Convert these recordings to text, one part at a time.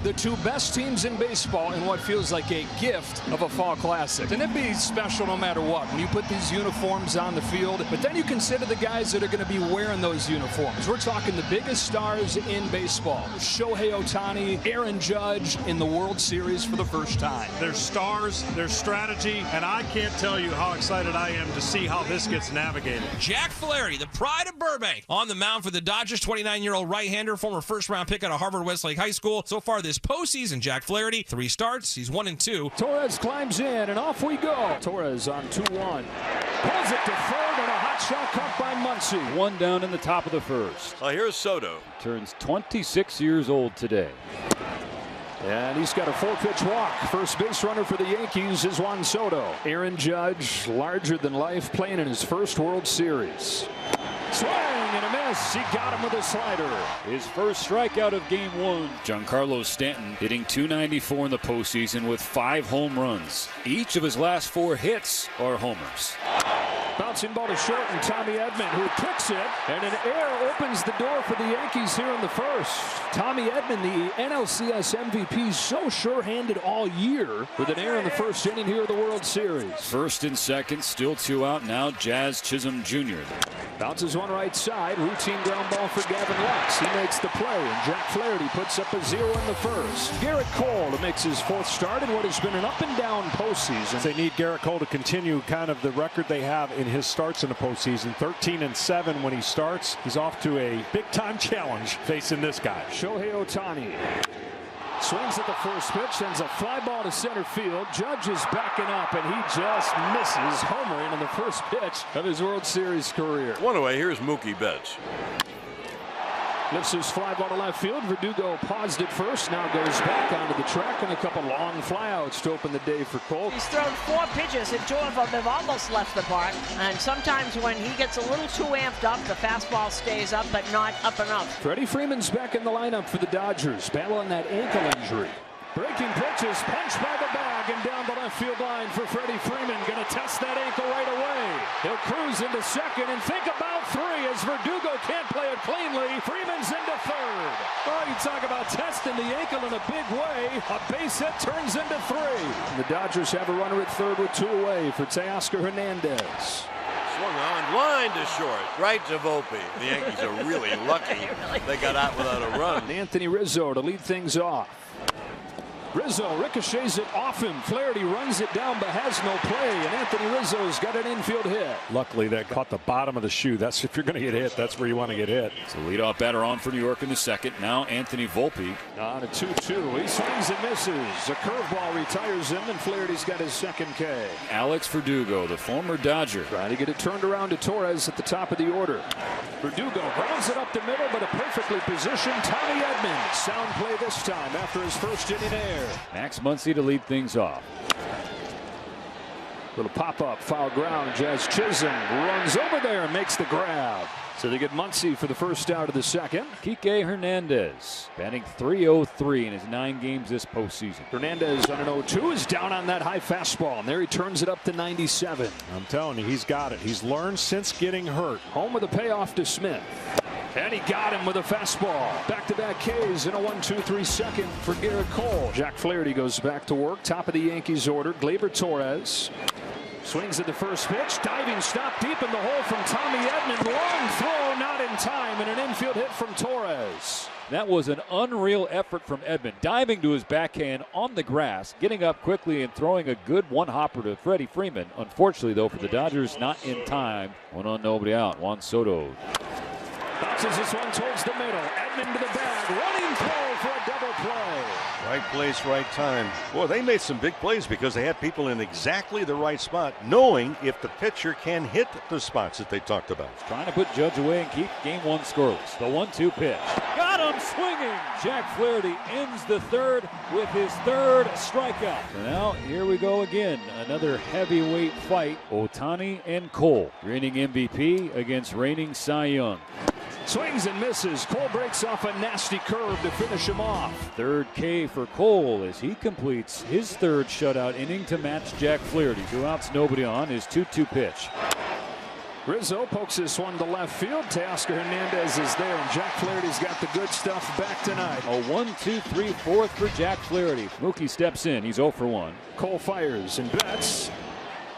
the two best teams in baseball in what feels like a gift of a fall classic. And it'd be special no matter what when you put these uniforms on the field. But then you consider the guys that are going to be wearing those uniforms. We're talking the biggest stars in baseball. Shohei Ohtani, Aaron Judge in the World Series for the first time. There's stars, there's strategy, and I can't tell you how excited I am to see how this gets navigated. Jack Flaherty, the pride of Burbank, on the mound for the Dodgers. 29-year-old right-hander, former first-round pick out of Harvard-Westlake High School. So far this postseason, Jack Flaherty, 3 starts. He's 1-2. Torres climbs in, and off we go. Torres on 2-1. Pulls it to third, and a hot shot caught by Muncy. One down in the top of the first. Here's Soto. Turns 26 years old today. And he's got a 4-pitch walk. First base runner for the Yankees is Juan Soto. Aaron Judge, larger than life, playing in his first World Series. Swing and a miss. He got him with a slider. His first strikeout of game 1. Giancarlo Stanton hitting .294 in the postseason with 5 home runs. Each of his last 4 hits are homers. Bouncing ball to short, and Tommy Edman, who kicks it, and an error opens the door for the Yankees here in the first. Tommy Edman, the NLCS MVP, so sure-handed all year with an error in the first inning here of the World Series. First and second, still 2 out. Now Jazz Chisholm Jr. Bounces one right side, routine ground ball for Gavin Lux. He makes the play, and Jack Flaherty puts up a 0 in the first. Garrett Cole makes his 4th start in what has been an up-and-down postseason. They need Garrett Cole to continue kind of the record they have in his starts in the postseason. 13-7 when he starts. He's off to a big-time challenge facing this guy. Shohei Ohtani swings at the first pitch, sends a fly ball to center field. Judge is backing up, and he just misses, homering in the first pitch of his World Series career. One away. Here's Mookie Betts. Lifts his fly ball to left field. Verdugo paused at first, now goes back onto the track, and a couple long flyouts to open the day for Cole. He's thrown 4 pitches, and 2 of them have almost left the park. And sometimes when he gets a little too amped up, the fastball stays up, but not up enough. Freddie Freeman's back in the lineup for the Dodgers, battling that ankle injury. Breaking pitches, punched by the bag, and down the left field line for Freddie Freeman. Going to test that ankle right away. He'll cruise into second and think about 3 as Verdugo can't play it cleanly. Freeman's into third. Oh, you talk about testing the ankle in a big way. A base hit turns into 3. And the Dodgers have a runner at third with 2 away for Teoscar Hernandez. Swung on, line to short, right to Volpe. The Yankees are really lucky they got out without a run. And Anthony Rizzo to lead things off. Rizzo ricochets it off him. Flaherty runs it down but has no play, and Anthony Rizzo's got an infield hit. Luckily, that caught the bottom of the shoe. That's if you're going to get hit, that's where you want to get hit. So leadoff batter on for New York in the second. Now Anthony Volpe. On a 2-2. He swings and misses. A curveball retires him, and Flaherty's got his second K. Alex Verdugo, the former Dodger. Trying to get it turned around to Torres at the top of the order. Verdugo grounds it up the middle, but a perfectly positioned Tommy Edman. Sound play this time after his first inning air. Max Muncy to lead things off. Little pop-up, foul ground. Jazz Chisholm runs over there and makes the grab. So they get Muncy for the first out of the second. Kike Hernandez batting .303 in his 9 games this postseason. Hernandez on an 0-2 is down on that high fastball, and there he turns it up to 97. I'm telling you, he's got it. He's learned since getting hurt. Home with a payoff to Smith. And he got him with a fastball. Back-to-back Ks in a 1-2-3 second for Garrett Cole. Jack Flaherty goes back to work. Top of the Yankees order. Gleyber Torres swings at the first pitch. Diving stop deep in the hole from Tommy Edman. Long throw, not in time, and an infield hit from Torres. That was an unreal effort from Edman, diving to his backhand on the grass, getting up quickly and throwing a good one-hopper to Freddie Freeman. Unfortunately, though, for the Dodgers, not in time. 1 on, nobody out. Juan Soto bounces this one towards the middle. Edman to the bag. Running throw for a double play. Right place, right time. Boy, they made some big plays because they had people in exactly the right spot, knowing if the pitcher can hit the spots that they talked about. trying to put Judge away and keep game 1 scoreless. The 1-2 pitch. Got him swinging. Jack Flaherty ends the third with his 3rd strikeout. So now here we go again. Another heavyweight fight. Ohtani and Cole. Reigning MVP against reigning Cy Young. Swings and misses. Cole breaks off a nasty curve to finish him off. 3rd K for Cole as he completes his 3rd shutout inning to match Jack Flaherty. 2 outs, nobody on. His 2-2 pitch. Rizzo pokes this one to left field. Teoscar Hernandez is there, and Jack Flaherty's got the good stuff back tonight. A 1-2-3 fourth for Jack Flaherty. Mookie steps in. He's 0 for 1. Cole fires and bets.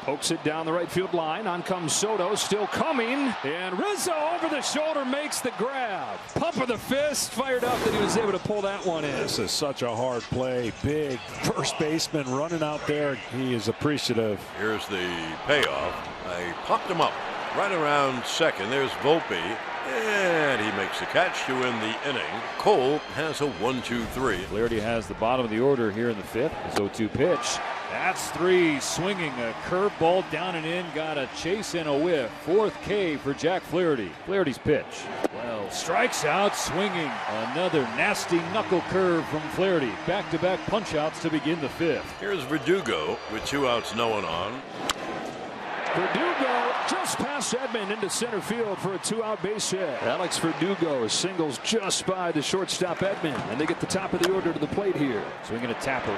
Pokes it down the right field line. On comes Soto, still coming. And Rizzo over the shoulder makes the grab. Pump of the fist, fired up that he was able to pull that one in. This is such a hard play. Big first baseman running out there. He is appreciative. Here's the payoff. I popped him up right around second. There's Volpe. And he makes the catch to win the inning. Cole has a 1-2-3. Flaherty has the bottom of the order here in the 5th. His 0-2 pitch. That's 3. Swinging a curveball down and in. Got a chase and a whiff. 4th K for Jack Flaherty. Flaherty's pitch. Well, strikes out swinging. Another nasty knuckle curve from Flaherty. Back-to-back punch-outs to begin the 5th. Here's Verdugo with 2 outs, no one on. Verdugo just past Edman into center field for a 2-out base hit. Alex Verdugo singles just by the shortstop Edman, and they get the top of the order to the plate here. Swinging a tapper.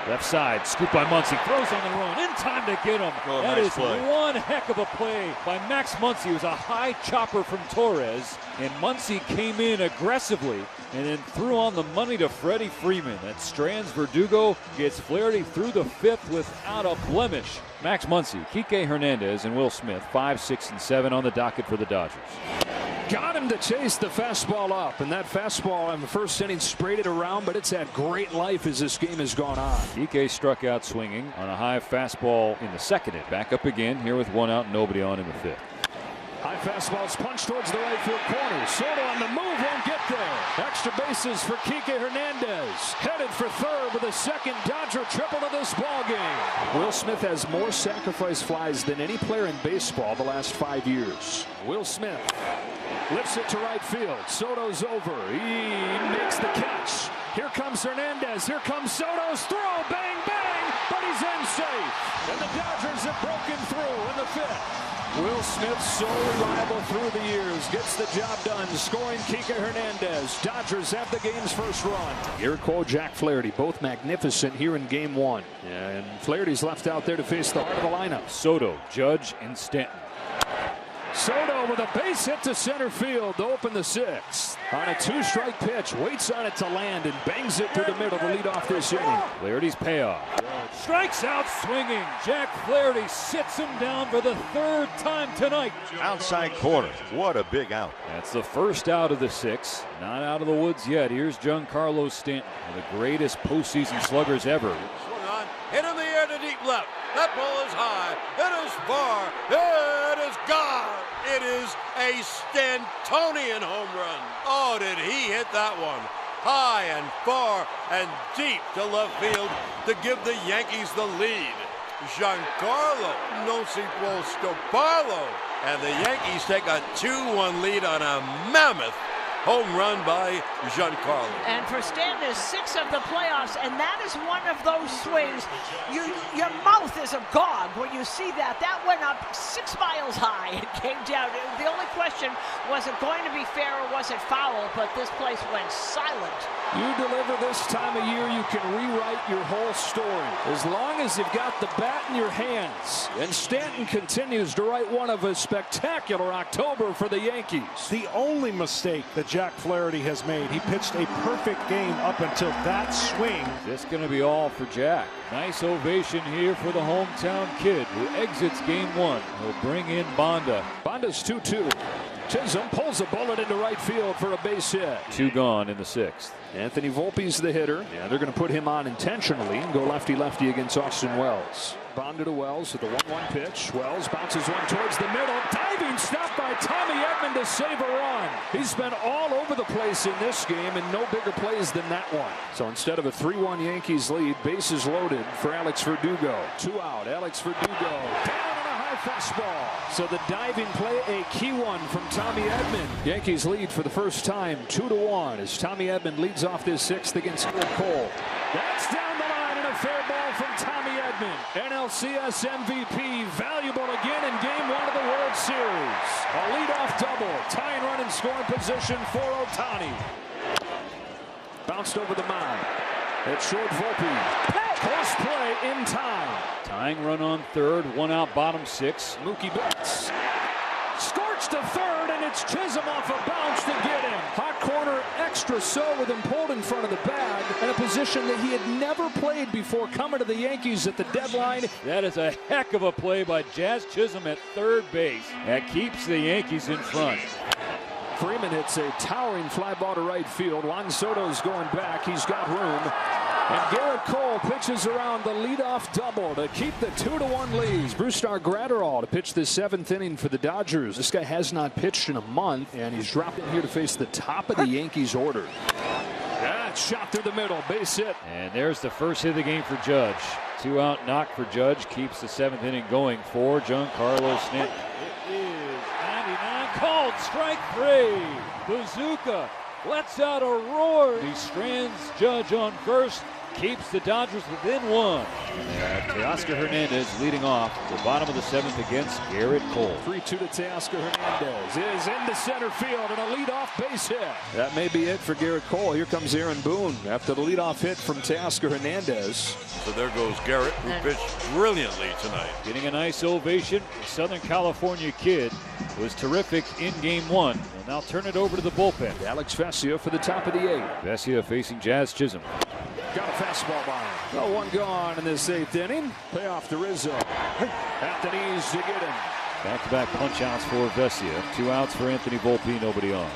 Left side, scoop by Muncy, throws on the run, in time to get him. That is one heck of a play by Max Muncy. It was a high chopper from Torres, and Muncy came in aggressively and then threw on the money to Freddie Freeman. That strands Verdugo, gets Flaherty through the 5th without a blemish. Max Muncy, Kike Hernandez, and Will Smith, 5, 6, and 7 on the docket for the Dodgers. Got him to chase the fastball up, and that fastball in the first inning sprayed it around, but it's had great life as this game has gone on. Kike struck out swinging on a high fastball in the 2nd hit. Back up again here with 1 out and nobody on in the 5th. High fastball's punched towards the right field corner. Soto on the move, won't get there. Extra bases for Kike Hernandez. Headed for 3rd with a 2nd Dodger triple to this ball game. Will Smith has more sacrifice flies than any player in baseball the last 5 years. Will Smith lifts it to right field. Soto's over. He makes the catch. Here comes Hernandez. Here comes Soto's throw. Bang, bang. But he's in safe. And the Dodgers have broken through in the 5th. Will Smith, so reliable through the years, gets the job done, scoring Kike Hernandez. Dodgers have the game's first run. Garrett Cole, Jack Flaherty, both magnificent here in Game 1. And Flaherty's left out there to face the heart of the lineup. Soto, Judge, and Stanton. Soto with a base hit to center field to open the 6th. On a 2-strike pitch, waits on it to land and bangs it through the middle to lead off this inning. Flaherty's payoff. Strikes out swinging. Jack Flaherty sits him down for the 3rd time tonight. Outside corner. What a big out. That's the 1st out of the 6th. Not out of the woods yet. Here's Giancarlo Stanton, one of the greatest postseason sluggers ever. Swung on. Hit in the air to deep left. That ball is high. It is far. It is gone. It is a Stantonian home run. Oh, did he hit that one? High and far and deep to left field to give the Yankees the lead. Giancarlo no se puede escaparlo. And the Yankees take a 2-1 lead on a mammoth home run by Giancarlo. And for Stanton, 6 of the playoffs, and that is one of those swings. Your mouth is agog when you see that. That went up 6 miles high. It came down. The only question, was it going to be fair or was it foul? But this place went silent. You deliver this time of year, you can rewrite your whole story. As long as you've got the bat in your hands. And Stanton continues to write one of a spectacular October for the Yankees. The only mistake that Jack Flaherty has made, he pitched a perfect game up until that swing. This going to be all for Jack. Nice ovation here for the hometown kid who exits Game 1. He'll bring in Bonda. Bonda's 2-2. Chisholm pulls a bullet into right field for a base hit. 2 gone in the 6th. Anthony Volpe's the hitter. Yeah, they're going to put him on intentionally and go lefty-lefty against Austin Wells. Bonda to Wells with the 1-1 pitch. Wells bounces one towards the middle. Diving stop by Tommy Edman to save a run. He's been all over the place in this game and no bigger plays than that one. So instead of a 3-1 Yankees lead, bases loaded for Alex Verdugo. 2 out. Alex Verdugo down on a high fastball. So the diving play, a key one from Tommy Edman. Yankees lead for the first time 2-1 as Tommy Edman leads off this 6th against Garrett Cole. That's down the line and a fair ball from Tommy Edman. NLCS MVP, valuable again in Game 1 of the World Series. A leadoff double, tying run in scoring position for Ohtani. Bounced over the mound. It's short Volpe. Post play in time. Tying run on 3rd, 1 out, bottom 6. Mookie Betts to third, and it's Chisholm off a bounce to get him. Hot corner, extra so with him pulled in front of the bag, in a position that he had never played before coming to the Yankees at the deadline. That is a heck of a play by Jazz Chisholm at third base. That keeps the Yankees in front. Freeman hits a towering fly ball to right field. Juan Soto's going back. He's got room. And Garrett Cole pitches around the leadoff double to keep the 2-1 lead. Brusdar Graterol to pitch the 7th inning for the Dodgers. This guy has not pitched in a month, and he's dropped in here to face the top of the Yankees order. That's shot through the middle, base hit. And there's the first hit of the game for Judge. 2-out knock for Judge, keeps the 7th inning going for Giancarlo Stanton. It is 99, called strike 3. Bazooka lets out a roar. He strands Judge on first, keeps the Dodgers within 1. Teoscar Hernandez leading off the bottom of the 7th against Garrett Cole. 3-2 to Teoscar Hernandez is into center field and a leadoff base hit. That may be it for Garrett Cole. Here comes Aaron Boone after the leadoff hit from Teoscar Hernandez. So there goes Garrett, who pitched brilliantly tonight. Getting a nice ovation. The Southern California kid was terrific in game 1. We'll now turn it over to the bullpen. Alex Vesia for the top of the 8th. Vesia facing Jazz Chisholm. Got a fastball by him. No one gone in this 8th inning. Payoff to Rizzo. At the knees to get him. Back-to-back punch-outs for Vesia. 2 outs for Anthony Volpe, nobody on.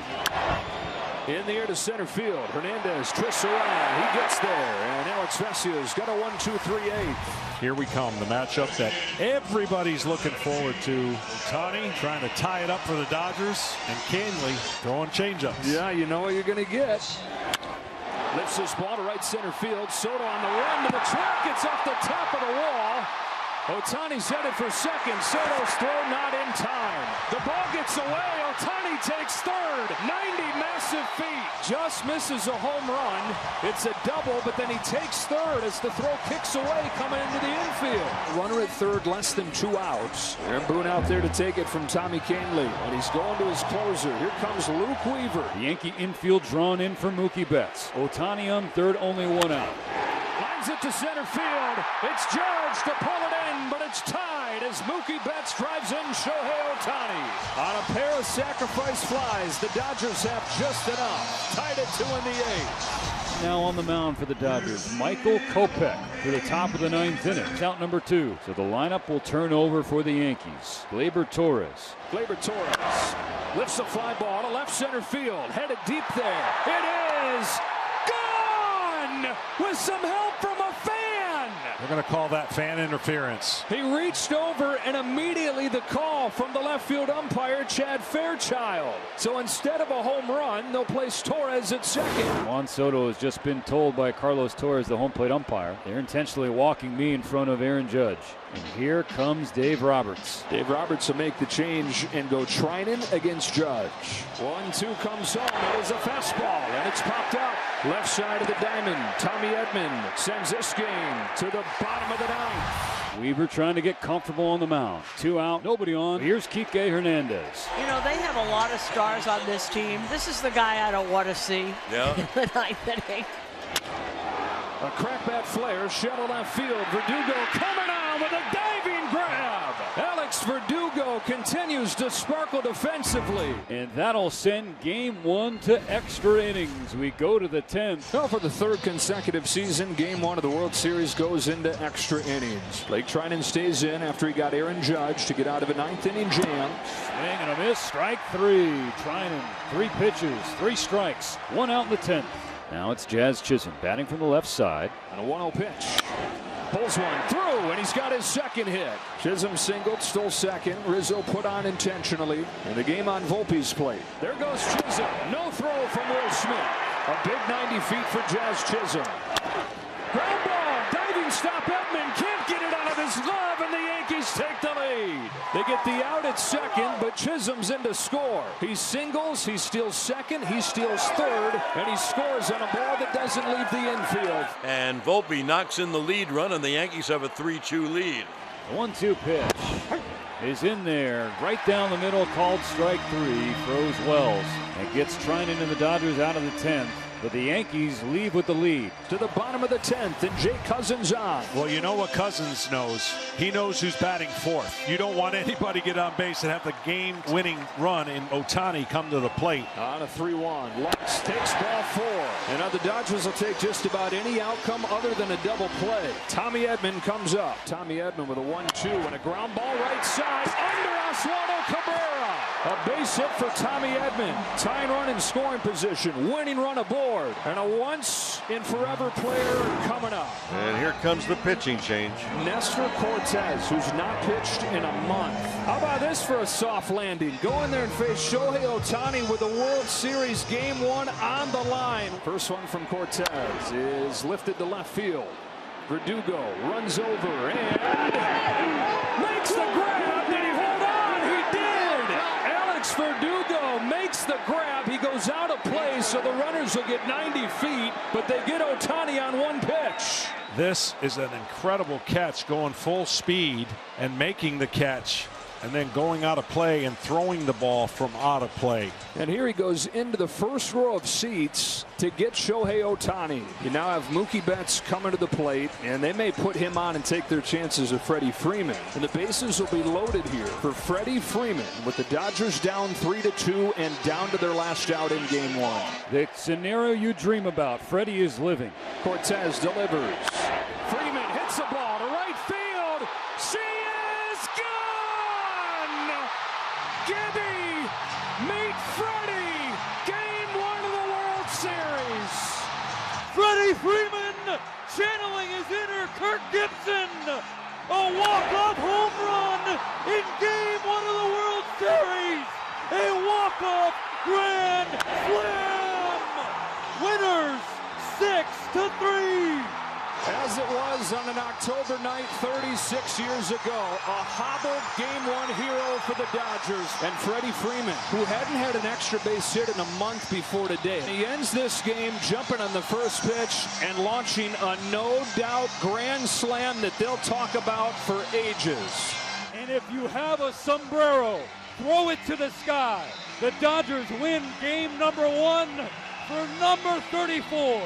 In the air to center field. Hernandez twists around. He gets there. And Alex Vesia's got a 1-2-3-8. Here we come, the matchup that everybody's looking forward to. Ohtani trying to tie it up for the Dodgers, and Canley throwing changeups. Yeah, you know what you're going to get. Lifts this ball to right center field. Soto on the run to the track. It's off the top of the wall. Ohtani's headed for second. Soto's throw not in time. The ball gets away. Ohtani takes third. 90 massive feet. Just misses a home run. It's a double, but then he takes third as the throw kicks away coming into the infield. Runner at third, less than 2 outs. Aaron Boone out there to take it from Tommy Canley. And he's going to his closer. Here comes Luke Weaver. The Yankee infield drawn in for Mookie Betts. Ohtani on third, only 1 out. Lines it to center field. It's Judge to pull it in, but it's tied as Mookie Betts drives in Shohei Ohtani. On a pair of sacrifice flies, the Dodgers have just enough. Tied at 2 in the 8th. Now on the mound for the Dodgers, Michael Kopech to the top of the 9th inning. It's out number 2. So the lineup will turn over for the Yankees. Gleyber Torres. Gleyber Torres lifts a fly ball to left center field. Headed deep there. It is gone with some help from a fan. They're going to call that fan interference. He reached over, and immediately the call from the left field umpire, Chad Fairchild. So instead of a home run, they'll place Torres at second. Juan Soto has just been told by Carlos Torres, the home plate umpire, they're intentionally walking me in front of Aaron Judge. And here comes Dave Roberts. Dave Roberts will make the change and go Trinan against Judge. 1-2 comes home. It is a fastball, and it's popped out. Left side of the diamond. Tommy Edman sends this game to the bottom of the 9th. Weaver trying to get comfortable on the mound. 2 out, nobody on. Here's Kike Hernandez. You know, they have a lot of stars on this team. This is the guy I don't want to see. Yeah. In the 9th inning. A crackbat flare, shallow left field. Verdugo coming on with a diving grab. Alex Verdugo continues to sparkle defensively. And that'll send game 1 to extra innings. We go to the 10th. Well, for the 3rd consecutive season, game 1 of the World Series goes into extra innings. Blake Trinan stays in after he got Aaron Judge to get out of a 9th inning jam. Swing and a miss, strike 3. Trinan, 3 pitches, 3 strikes, 1 out in the 10th. Now it's Jazz Chisholm batting from the left side. And a 1-0 pitch. Pulls one through, and he's got his second hit. Chisholm singled, stole second. Rizzo put on intentionally. And the game on Volpe's plate. There goes Chisholm. No throw from Will Smith. A big 90 feet for Jazz Chisholm. Ground ball, diving stop. Edman can't get it out of his glove, and the Yankees take the lead. They get the out at second, but Chisholm's in to score. He singles, he steals second, he steals third, and he scores on a ball that doesn't leave the infield. And Volpe knocks in the lead run, and the Yankees have a 3-2 lead. The 1-2 pitch is in there, right down the middle, called strike 3. Throws Wells and gets Trinan and the Dodgers out of the 10th. But the Yankees leave with the lead. To the bottom of the 10th, and Jake Cousins on. Well, you know what Cousins knows. He knows who's batting fourth. You don't want anybody to get on base and have the game-winning run in Ohtani come to the plate. On a 3-1, Lux takes ball 4. And now the Dodgers will take just about any outcome other than a double play. Tommy Edman comes up. Tommy Edman with a 1-2 and a ground ball right side under Oswaldo Cabrera. A base hit for Tommy Edman. Tying run in scoring position. Winning run aboard. And a once-in-forever player coming up. And here comes the pitching change. Nestor Cortez, who's not pitched in a month. How about this for a soft landing? Go in there and face Shohei Ohtani with the World Series Game 1 on the line. First one from Cortez is lifted to left field. Verdugo runs over and makes the grab. Did he hold on? He did. Alex Verdugo makes the grab. He goes out of play, so the runners will get 90 feet, but they get Ohtani on one pitch. This is an incredible catch, going full speed and making the catch, and then going out of play and throwing the ball from out of play. And here he goes into the first row of seats to get Shohei Ohtani. You now have Mookie Betts coming to the plate, and they may put him on and take their chances of Freddie Freeman. And the bases will be loaded here for Freddie Freeman with the Dodgers down 3-2 and down to their last out in Game 1. The scenario you dream about, Freddie is living. Cortez delivers. Freeman hits the ball to right field. She is gone! Gibby, meet Freddie. Game 1 of the World Series. Freddie Freeman channeling his inner Kirk Gibson. A walk-off home run in Game 1 of the World Series. A walk-off grand slam. Winners 6-3. As it was on an October night 36 years ago, a hobbled Game 1 hero for the Dodgers, and Freddie Freeman, who hadn't had an extra base hit in a month before today. He ends this game jumping on the first pitch and launching a no-doubt grand slam that they'll talk about for ages. And if you have a sombrero, throw it to the sky. The Dodgers win game number 1 for number 34.